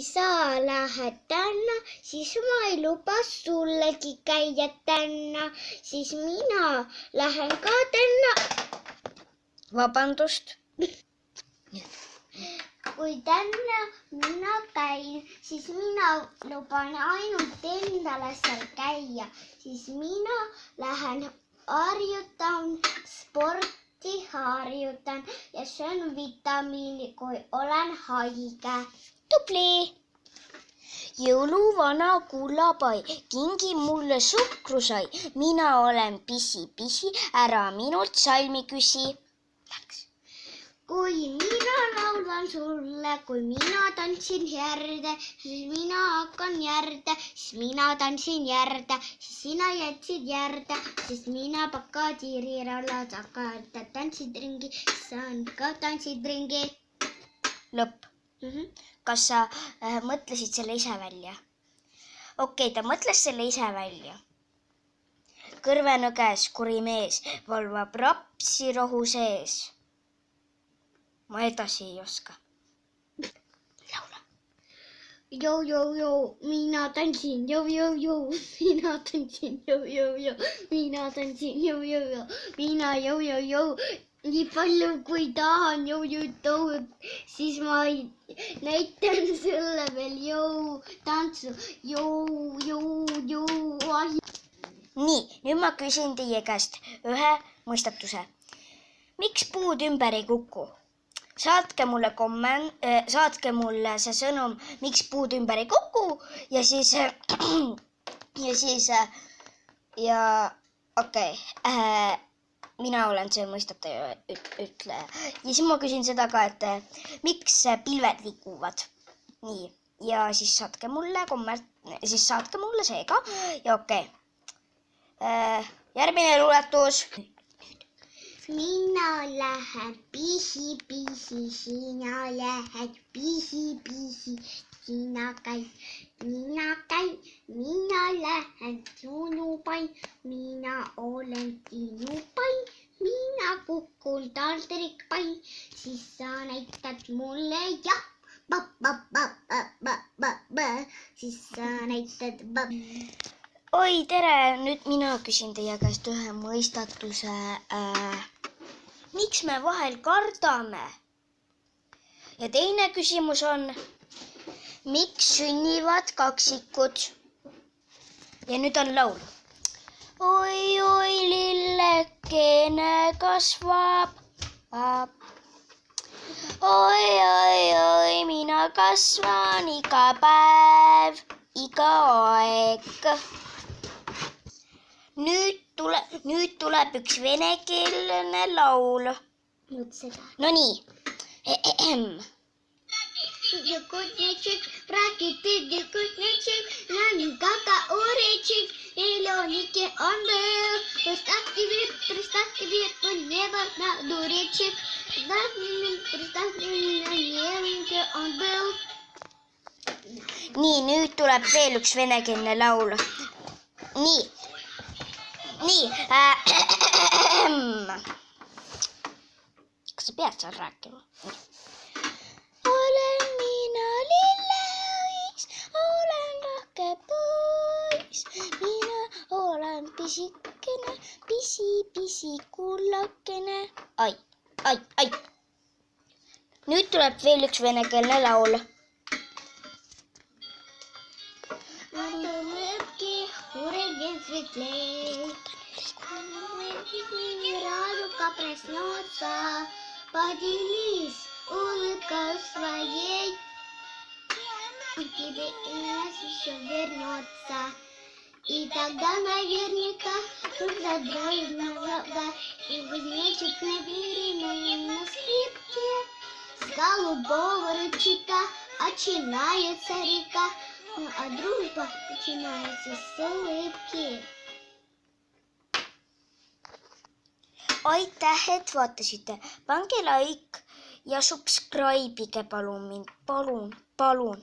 sa lähed tänna, siis ma ei luba sullegi käia tänna, siis mina lähen ka tänna. Vabandust. Kui tänna mina käin, siis mina luban ainult endale seal käia, siis mina lähen harjutan sporti, harjutan ja söön vitamiini, kui olen haige. Tubli! Jõuluvana kullapai, kingi mulle suhkrusai. Mina olen pisi-pisi, ära minult salmi küsi. Läks. Kui mina laulan sulle, kui mina tantsin järde, siis mina hakkan järde, siis mina tantsin järde, siis sina jätsid järde, siis mina pakatiiriralla taga tantsid ringi, sa ka tantsid ringi. Lõpp. Kas sa mõtlesid selle ise välja? Okei, ta mõtles selle ise välja. Kõrvenu käes kuri mees valvab rapsi rohu sees. Ma edasi ei oska. Laula. Jou, mina tantsin, jou, mina tantsin, jou, mina tantsin, jou, mina jou. Nii palju kui tahan jou, siis ma näitan sulle veel jou, tantsu, jou. Nii, nüüd ma küsin teie käest ühe mõistatuse. Miks puud ümber ei kuku? Saatke mulle see sõnum, miks puud ümber ei kuku ja siis mina olen see mõistataja ütleja. Ja siis ma küsin seda ka, et miks pilved liiguvad. Nii, ja siis saatke mulle see ka ja okei. Järgmine luuletus. Mina lähen pisi-pisi, sina lähed pisi-pisi, sina käid, mina lähen sunupai, mina olen sinupai, mina kukun taldrikpai, siis sa näitad mulle jah, siis sa näitad . Oi, tere! Nüüd mina küsin teie käest ühe mõistatuse. Miks me vahel kardame? Ja teine küsimus on, miks sünnivad kaksikud? Ja nüüd on laul. Oi, lillekene kasvab. Oi, mina kasvan iga päev, iga aeg. Nüüd tuleb üks venekeelne laul. No nii. Kutneček, prakiti kutneček, nanikaka oreček, Elonike on byl, Представьте вверх, по небо на дуречек, Представьте на небе on byl. Nii, nüüd tuleb veel üks venekeelne laul. Nii. Kas sa pead seal rääkima? Olen mina lilleõis, olen lahke poiss, mina olen pisikene, pisi kullakene. Ai. Nüüd tuleb veel üks venekeelne laul. Радуга проснется, поделись улыбкой своей, тебе и нас еще вернется. И тогда наверняка тут задроет много, и кузнечик набери на скрипке. С голубого ручейка начинается река, а дружба начинается с улыбки. Aitäh, et vaatasite. Pange like ja subscribe'ige palun mind. Palun.